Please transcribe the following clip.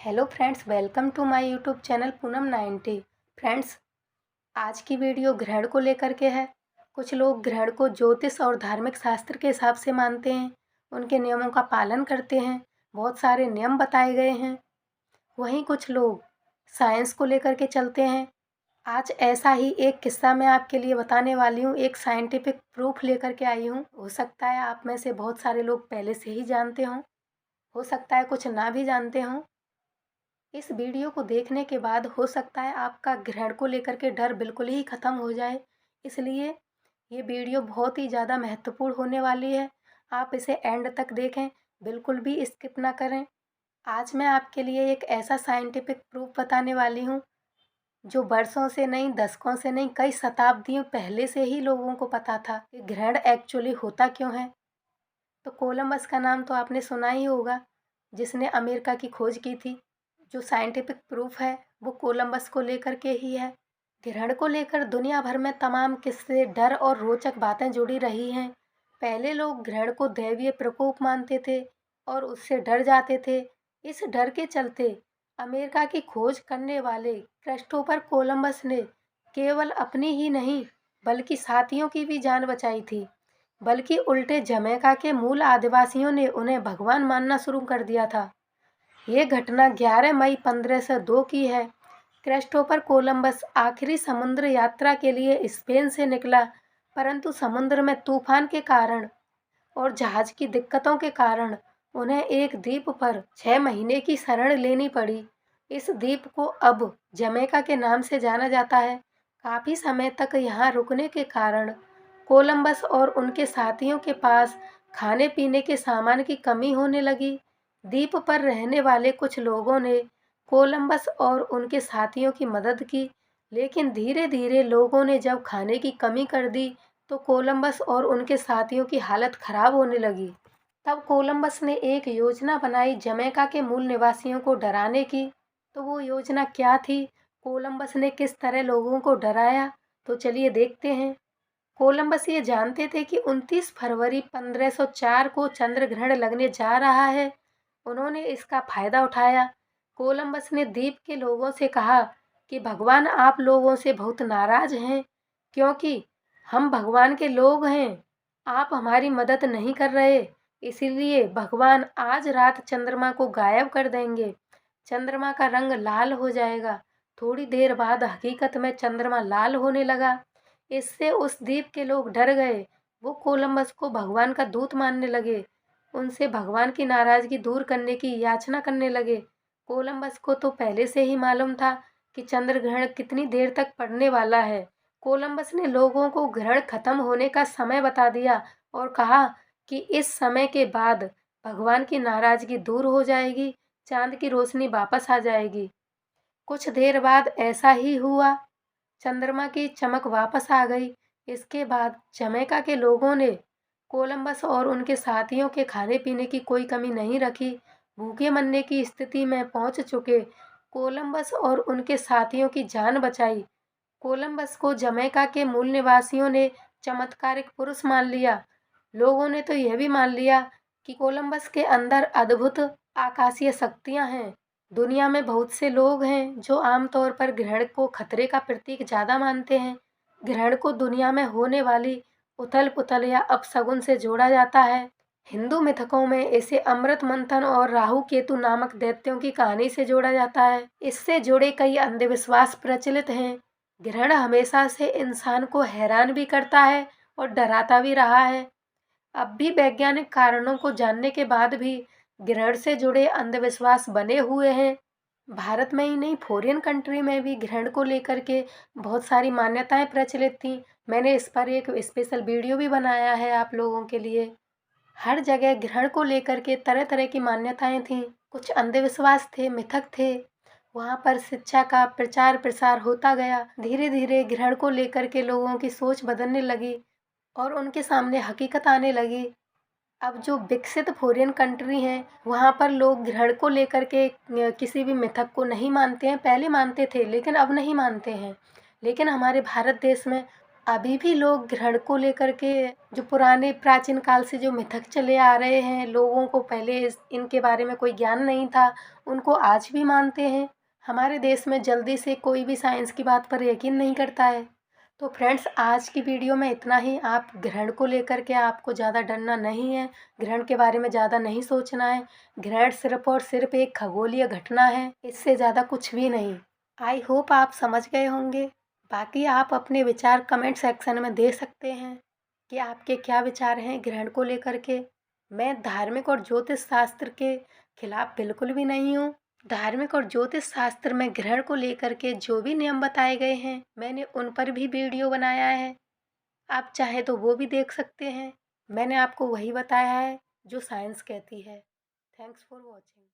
Hello friends, welcome to my YouTube channel Poonam 90। Friends, आज की video ग्रहण को लेकर के है। कुछ लोग ग्रहण को ज्योतिष और धार्मिक शास्त्र के हिसाब से मानते हैं, उनके नियमों का पालन करते हैं। बहुत सारे नियम बताए गए हैं। वहीं कुछ लोग साइंस को लेकर के चलते हैं। आज ऐसा ही एक किस्सा मैं आपके लिए बताने वाली हूँ। एक साइंटिफिक प्रूफ लेकर के आई हूँ। हो सकता है आप में से बहुत सारे लोग पहले से ही जानते हों, हो सकता है कुछ ना भी जानते हों। इस वीडियो को देखने के बाद हो सकता है आपका ग्रहण को लेकर के डर बिल्कुल ही ख़त्म हो जाए। इसलिए ये वीडियो बहुत ही ज़्यादा महत्वपूर्ण होने वाली है। आप इसे एंड तक देखें, बिल्कुल भी स्किप ना करें। आज मैं आपके लिए एक ऐसा साइंटिफिक प्रूफ बताने वाली हूँ जो वर्षों से नहीं, दशकों से नहीं, कई शताब्दियों पहले से ही लोगों को पता था कि ग्रहण एक्चुअली होता क्यों है। तो कोलंबस का नाम तो आपने सुना ही होगा, जिसने अमेरिका की खोज की थी। जो साइंटिफिक प्रूफ है वो कोलंबस को लेकर के ही है। ग्रहण को लेकर दुनिया भर में तमाम किस्से, डर और रोचक बातें जुड़ी रही हैं। पहले लोग ग्रहण को दैवीय प्रकोप मानते थे और उससे डर जाते थे। इस डर के चलते अमेरिका की खोज करने वाले क्रिस्टोफर कोलंबस ने केवल अपनी ही नहीं बल्कि साथियों की भी जान बचाई थी। बल्कि उल्टे जमैका के मूल आदिवासियों ने उन्हें भगवान मानना शुरू कर दिया था। ये घटना 11 मई 1502 की है। क्रिस्टोफर कोलंबस आखिरी समुद्र यात्रा के लिए स्पेन से निकला, परंतु समुद्र में तूफान के कारण और जहाज की दिक्कतों के कारण उन्हें एक द्वीप पर 6 महीने की शरण लेनी पड़ी। इस द्वीप को अब जमैका के नाम से जाना जाता है। काफ़ी समय तक यहाँ रुकने के कारण कोलंबस और उनके साथियों के पास खाने पीने के सामान की कमी होने लगी। द्वीप पर रहने वाले कुछ लोगों ने कोलंबस और उनके साथियों की मदद की, लेकिन धीरे धीरे लोगों ने जब खाने की कमी कर दी तो कोलंबस और उनके साथियों की हालत खराब होने लगी। तब कोलंबस ने एक योजना बनाई जमैका के मूल निवासियों को डराने की। तो वो योजना क्या थी? कोलंबस ने किस तरह लोगों को डराया? तो चलिए देखते हैं। कोलंबस ये जानते थे कि 29 फरवरी 1504 को चंद्र ग्रहण लगने जा रहा है। उन्होंने इसका फायदा उठाया। कोलंबस ने द्वीप के लोगों से कहा कि भगवान आप लोगों से बहुत नाराज हैं, क्योंकि हम भगवान के लोग हैं। आप हमारी मदद नहीं कर रहे, इसीलिए भगवान आज रात चंद्रमा को गायब कर देंगे। चंद्रमा का रंग लाल हो जाएगा। थोड़ी देर बाद हकीकत में चंद्रमा लाल होने लगा। इससे उस द्वीप के लोग डर गए। वो कोलंबस को भगवान का दूत मानने लगे। उनसे भगवान की नाराजगी दूर करने की याचना करने लगे। कोलंबस को तो पहले से ही मालूम था कि चंद्र ग्रहण कितनी देर तक पड़ने वाला है। कोलंबस ने लोगों को ग्रहण खत्म होने का समय बता दिया और कहा कि इस समय के बाद भगवान की नाराजगी दूर हो जाएगी, चांद की रोशनी वापस आ जाएगी। कुछ देर बाद ऐसा ही हुआ। चंद्रमा की चमक वापस आ गई। इसके बाद जमैका के लोगों ने कोलंबस और उनके साथियों के खाने पीने की कोई कमी नहीं रखी। भूखे मरने की स्थिति में पहुंच चुके कोलंबस और उनके साथियों की जान बचाई। कोलंबस को जमैका के मूल निवासियों ने चमत्कारिक पुरुष मान लिया। लोगों ने तो यह भी मान लिया कि कोलंबस के अंदर अद्भुत आकाशीय शक्तियां हैं। दुनिया में बहुत से लोग हैं जो आमतौर पर ग्रहण को खतरे का प्रतीक ज़्यादा मानते हैं। ग्रहण को दुनिया में होने वाली उथल पुथल या अपशगुन से जोड़ा जाता है। हिंदू मिथकों में इसे अमृत मंथन और राहु केतु नामक दैत्यों की कहानी से जोड़ा जाता है। इससे जुड़े कई अंधविश्वास प्रचलित हैं। ग्रहण हमेशा से इंसान को हैरान भी करता है और डराता भी रहा है। अब भी वैज्ञानिक कारणों को जानने के बाद भी ग्रहण से जुड़े अंधविश्वास बने हुए हैं। भारत में ही नहीं, फॉरेन कंट्री में भी ग्रहण को लेकर के बहुत सारी मान्यताएं प्रचलित थी। मैंने इस पर एक स्पेशल वीडियो भी बनाया है आप लोगों के लिए। हर जगह ग्रहण को लेकर के तरह तरह की मान्यताएं थीं। कुछ अंधविश्वास थे, मिथक थे। वहाँ पर शिक्षा का प्रचार प्रसार होता गया। धीरे धीरे ग्रहण को लेकर के लोगों की सोच बदलने लगी और उनके सामने हकीकत आने लगी। अब जो विकसित फॉरेन कंट्री हैं, वहाँ पर लोग ग्रहण को लेकर के किसी भी मिथक को नहीं मानते हैं। पहले मानते थे लेकिन अब नहीं मानते हैं। लेकिन हमारे भारत देश में अभी भी लोग ग्रहण को लेकर के जो पुराने प्राचीन काल से जो मिथक चले आ रहे हैं, लोगों को पहले इनके बारे में कोई ज्ञान नहीं था, उनको आज भी मानते हैं। हमारे देश में जल्दी से कोई भी साइंस की बात पर यकीन नहीं करता है। तो फ्रेंड्स, आज की वीडियो में इतना ही। आप ग्रहण को लेकर के आपको ज़्यादा डरना नहीं है, ग्रहण के बारे में ज़्यादा नहीं सोचना है। ग्रहण सिर्फ और सिर्फ एक खगोलीय घटना है, इससे ज़्यादा कुछ भी नहीं। आई होप आप समझ गए होंगे। बाकी आप अपने विचार कमेंट सेक्शन में दे सकते हैं कि आपके क्या विचार हैं ग्रहण को लेकर के। मैं धार्मिक और ज्योतिष शास्त्र के खिलाफ बिल्कुल भी नहीं हूँ। धार्मिक और ज्योतिष शास्त्र में ग्रहण को लेकर के जो भी नियम बताए गए हैं, मैंने उन पर भी वीडियो बनाया है। आप चाहे तो वो भी देख सकते हैं। मैंने आपको वही बताया है जो साइंस कहती है। Thanks for watching.